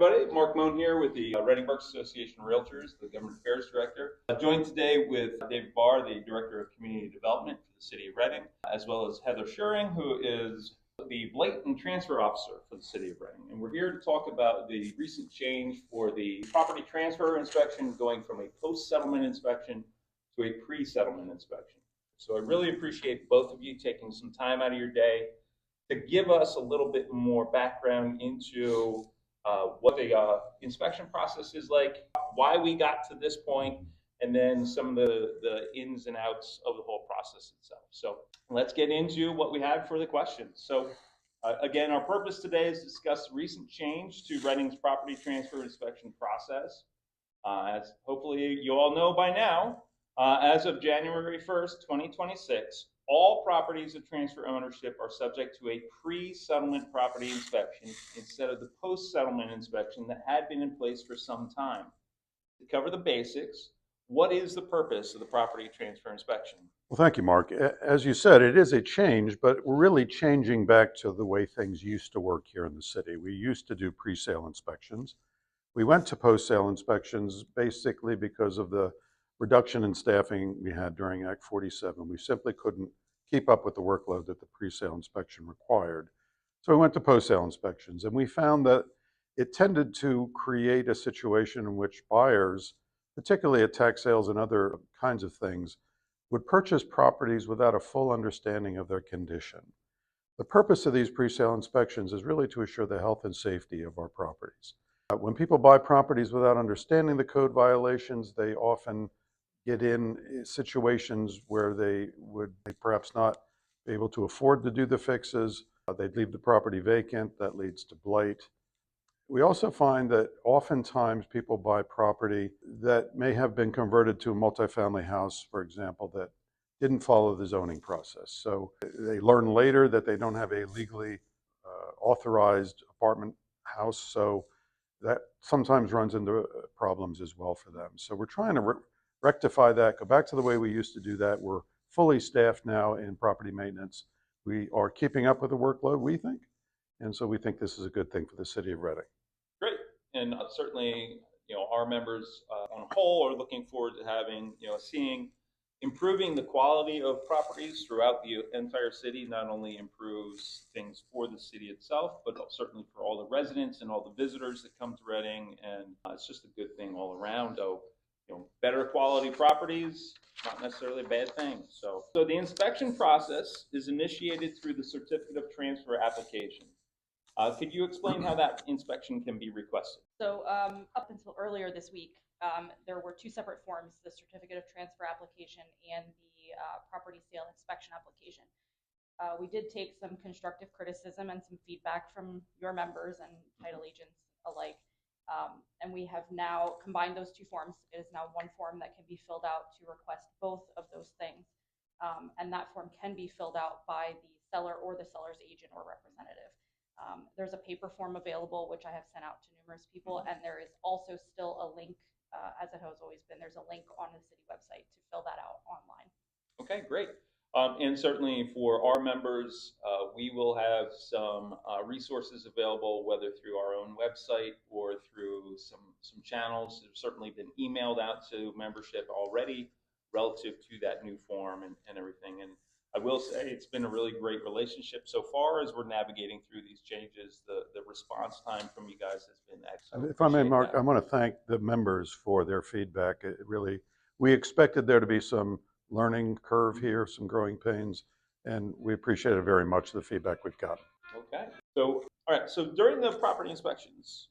everybody. Mark Moan here with the Reading-Berks Association of Realtors, the Government Affairs Director. Joined today with David Barr, the Director of Community Development for the City of Reading, as well as Heather Scheuring, who is the Blight and Transfer Officer for the City of Reading. And we're here to talk about the recent change for the property transfer inspection going from a post-settlement inspection to a pre-settlement inspection. So I really appreciate both of you taking some time out of your day to give us a little bit more background into what the inspection process is like, why we got to this point, and then some of the ins and outs of the whole process itself. So let's get into what we have for the questions. So again, our purpose today is to discuss the recent change to Reading's property transfer inspection process. As hopefully you all know by now, as of January 1st, 2026, all properties of transfer ownership are subject to a pre-settlement property inspection instead of the post-settlement inspection that had been in place for some time. To cover the basics, what is the purpose of the property transfer inspection? Well, thank you, Mark. As you said, it is a change, but we're really changing back to the way things used to work here in the city. We used to do pre-sale inspections. We went to post-sale inspections basically because of the reduction in staffing we had during Act 47. We simply couldn't keep up with the workload that the pre-sale inspection required. So we went to post-sale inspections, and we found that it tended to create a situation in which buyers, particularly at tax sales and other kinds of things, would purchase properties without a full understanding of their condition. The purpose of these pre-sale inspections is really to assure the health and safety of our properties. When people buy properties without understanding the code violations, they often get in situations where they would perhaps not be able to afford to do the fixes. They'd leave the property vacant. That leads to blight. We also find that oftentimes people buy property that may have been converted to a multifamily house, for example, that didn't follow the zoning process. So they learn later that they don't have a legally authorized apartment house, so that sometimes runs into problems as well for them. So we're trying to rectify that, go back to the way we used to do that. We're fully staffed now in property maintenance. We are keeping up with the workload, we think, and so we think this is a good thing for the city of Reading. Great, and certainly, our members on a whole are looking forward to having, seeing improving the quality of properties throughout the entire city. Not only improves things for the city itself, but certainly for all the residents and all the visitors that come to Reading, and it's just a good thing all around. Though, better quality properties, not necessarily a bad thing. So the inspection process is initiated through the certificate of transfer application. Could you explain how that inspection can be requested? So up until earlier this week, there were two separate forms, the certificate of transfer application and the property sale inspection application. We did take some constructive criticism and some feedback from your members and title agents alike. And we have now combined those two forms. It is now one form that can be filled out to request both of those things. And that form can be filled out by the seller or the seller's agent or representative. There's a paper form available, which I have sent out to numerous people, and there is also still a link, as it has always been, there's a link on the city website to fill that out online. Okay, great. And certainly for our members, we will have some resources available, whether through our own website or through some channels. They've certainly been emailed out to membership already relative to that new form and everything. And I will say it's been a really great relationship so far as we're navigating through these changes. The response time from you guys has been excellent. If I may, Mark, I want to thank the members for their feedback. We expected there to be some learning curve here, some growing pains, and we appreciate it very much, the feedback we've gotten. Okay. So, all right. So during the property inspections,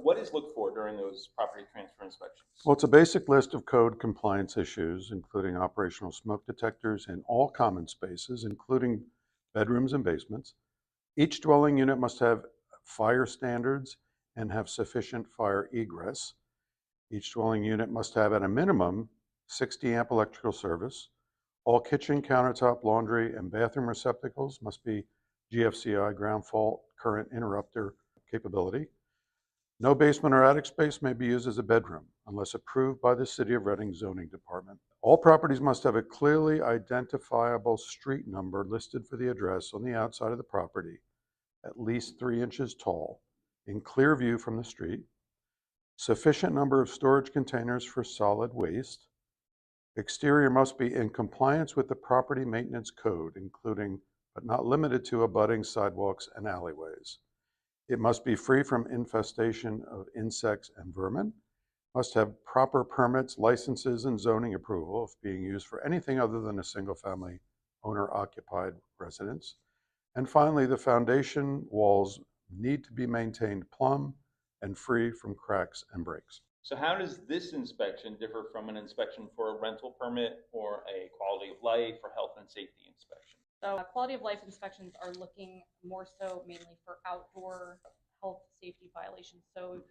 what is looked for during those property transfer inspections? Well, it's a basic list of code compliance issues, including operational smoke detectors in all common spaces, including bedrooms and basements. Each dwelling unit must have fire standards and have sufficient fire egress. Each dwelling unit must have, at a minimum, 60 amp electrical service. All kitchen, countertop, laundry, and bathroom receptacles must be GFCI, ground fault current interrupter capability. No basement or attic space may be used as a bedroom unless approved by the City of Reading Zoning Department. All properties must have a clearly identifiable street number listed for the address on the outside of the property, at least 3 inches tall, in clear view from the street, sufficient number of storage containers for solid waste. Exterior must be in compliance with the property maintenance code, including but not limited to abutting sidewalks and alleyways. It must be free from infestation of insects and vermin. Must have proper permits, licenses, and zoning approval if being used for anything other than a single-family owner-occupied residence. And finally, the foundation walls need to be maintained plumb and free from cracks and breaks. So how does this inspection differ from an inspection for a rental permit or a quality of life or health and safety inspection? So quality of life inspections are looking more so mainly for outdoor health safety violations. So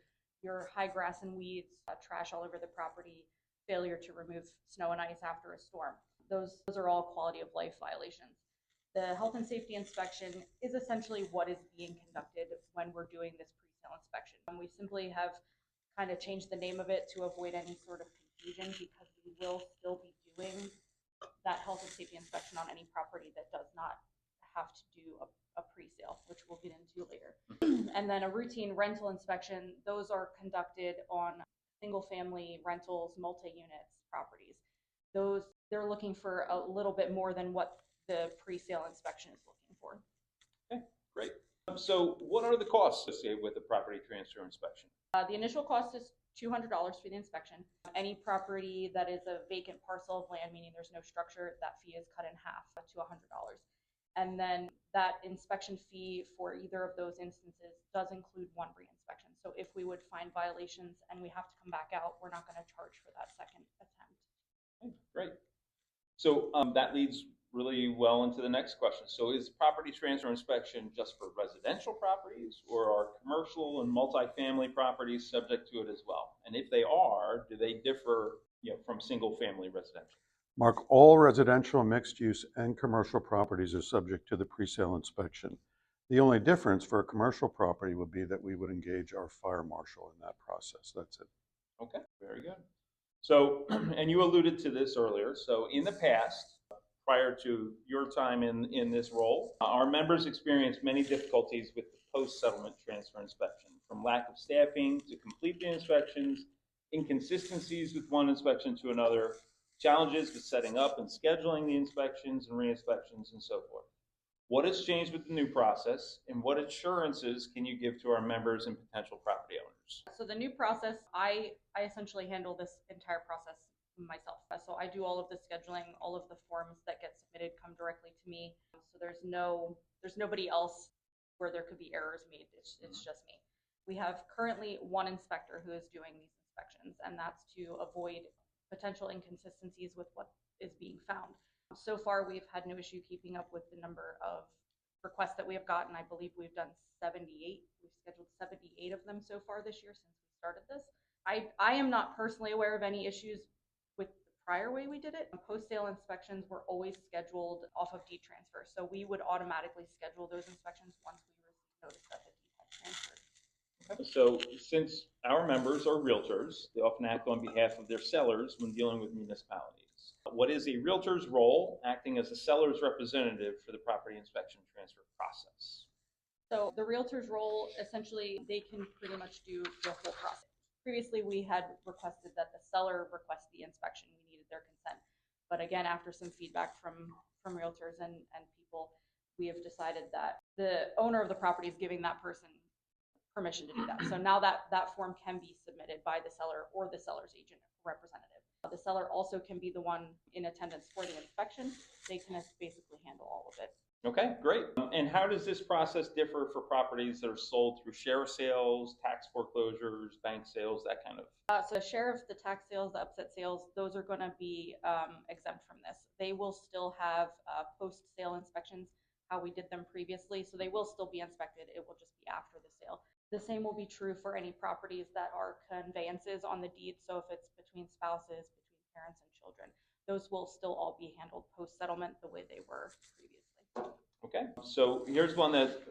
your high grass and weeds, trash all over the property, failure to remove snow and ice after a storm. Those are all quality of life violations. The health and safety inspection is essentially what is being conducted when we're doing this pre-sale inspection. And we simply have kind of changed the name of it to avoid any sort of confusion, because we will still be doing that health and safety inspection on any property that does not have to do a pre-sale, which we'll get into later. And then a routine rental inspection, those are conducted on single family rentals, multi-units properties. Those, they're looking for a little bit more than what the pre-sale inspection is looking for. Okay, great. So what are the costs associated with the property transfer inspection? The initial cost is $200 for the inspection. Any property that is a vacant parcel of land, meaning there's no structure, that fee is cut in half to $100. And then that inspection fee for either of those instances does include one re-inspection. So if we would find violations and we have to come back out, we're not going to charge for that second attempt. Okay, great. So that leads really well into the next question. So is property transfer inspection just for residential properties, or are commercial and multifamily properties subject to it as well? And if they are, do they differ, from single family residential? Mark, all residential, mixed use, and commercial properties are subject to the pre-sale inspection. The only difference for a commercial property would be that we would engage our fire marshal in that process. That's it. Okay, very good. So, and you alluded to this earlier, so in the past, prior to your time in this role, our members experienced many difficulties with the post-settlement transfer inspection, from lack of staffing to complete the inspections, inconsistencies with one inspection to another, challenges with setting up and scheduling the inspections and re-inspections, and so forth. What has changed with the new process, and what assurances can you give to our members and potential property owners? So the new process, I essentially handle this entire process myself. So I do all of the scheduling, all of the forms that get submitted come directly to me. So there's nobody else where there could be errors made. It's just me. We have currently one inspector who is doing these inspections, and that's to avoid potential inconsistencies with what is being found. So far, we've had no issue keeping up with the number of requests that we have gotten. I believe we've done 78. We've scheduled 78 of them so far this year since we started this. I am not personally aware of any issues with the prior way we did it. Post-sale inspections were always scheduled off of deed transfer. So we would automatically schedule those inspections once we received notice that the deed had transferred. So since our members are realtors, they often act on behalf of their sellers when dealing with municipalities. What is a realtor's role acting as a seller's representative for the property inspection transfer process? So the realtor's role, essentially, they can pretty much do the whole process. Previously, we had requested that the seller request the inspection. We needed their consent. But again, after some feedback from realtors and people, we have decided that the owner of the property is giving that person permission to do that. So now that form can be submitted by the seller or the seller's agent representative. The seller also can be the one in attendance for the inspection. They can basically handle all of it. Okay, great. And how does this process differ for properties that are sold through share sales, tax foreclosures, bank sales, that kind of? So the share of the tax sales, the upset sales, those are going to be exempt from this. They will still have post-sale inspections, how we did them previously. So they will still be inspected. It will just be after the sale. The same will be true for any properties that are conveyances on the deed. So if it's between spouses, between parents and children, those will still all be handled post-settlement the way they were previously. Okay, so here's one that,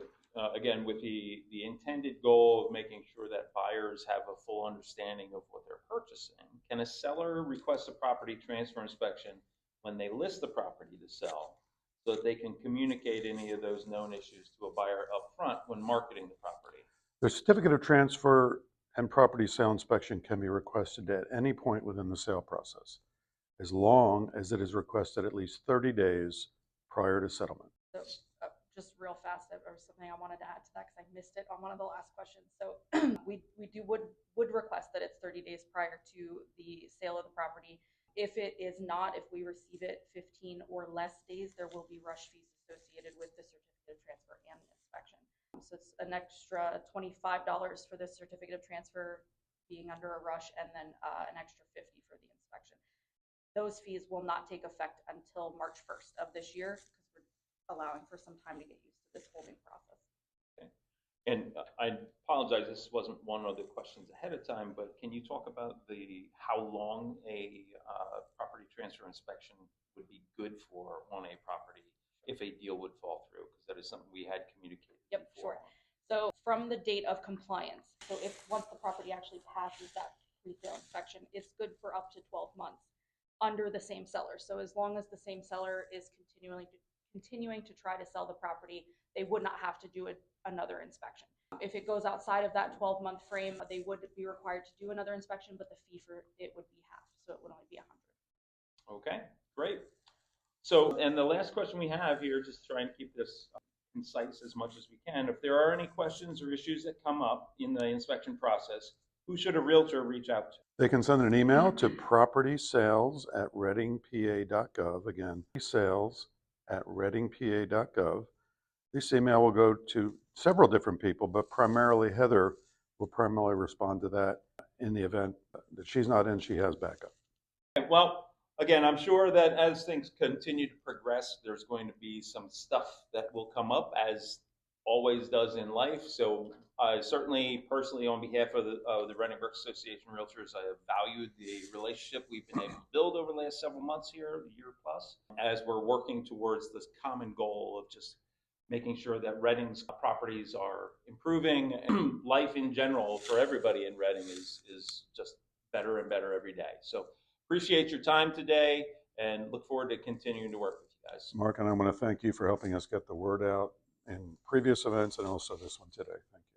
again, with the intended goal of making sure that buyers have a full understanding of what they're purchasing. Can a seller request a property transfer inspection when they list the property to sell, so that they can communicate any of those known issues to a buyer up front when marketing the property? The certificate of transfer and property sale inspection can be requested at any point within the sale process, as long as it is requested at least 30 days prior to settlement. So just real fast, or something I wanted to add to that because I missed it on one of the last questions. So we would request that it's 30 days prior to the sale of the property. If it is not, if we receive it 15 or less days, there will be rush fees associated with the certificate of transfer and the inspection. So it's an extra $25 for the certificate of transfer being under a rush, and then an extra $50 for the inspection. Those fees will not take effect until March 1st of this year because we're allowing for some time to get used to this holding process. Okay. And I apologize, this wasn't one of the questions ahead of time, but can you talk about how long a property transfer inspection would be good for on a property if a deal would fall through? Because that is something we had communicated. Yep, before. sure. So from the date of compliance, so if once the property actually passes that pre-sale inspection, it's good for up to 12 months under the same seller. So as long as the same seller is continuing to try to sell the property, they would not have to do another inspection. If it goes outside of that 12-month frame, they would be required to do another inspection, but the fee for it would be half, so it would only be $100. Okay, great. So, and the last question we have here, just trying to keep this concise as much as we can. If there are any questions or issues that come up in the inspection process, who should a realtor reach out to? They can send an email to propertysales@readingpa.gov. Again, sales@readingpa.gov. This email will go to several different people, but primarily Heather will primarily respond to that. In the event that she's not in, she has backup. Well, again, I'm sure that as things continue to progress, there's going to be some stuff that will come up, as always does in life. So certainly, personally, on behalf of the Reading-Berks Association of Realtors, I have valued the relationship we've been able to build over the last several months here, a year plus, as we're working towards this common goal of just making sure that Reading's properties are improving, and life in general for everybody in Reading is just better and better every day. So appreciate your time today and look forward to continuing to work with you guys. Mark, and I want to thank you for helping us get the word out in previous events and also this one today. Thank you.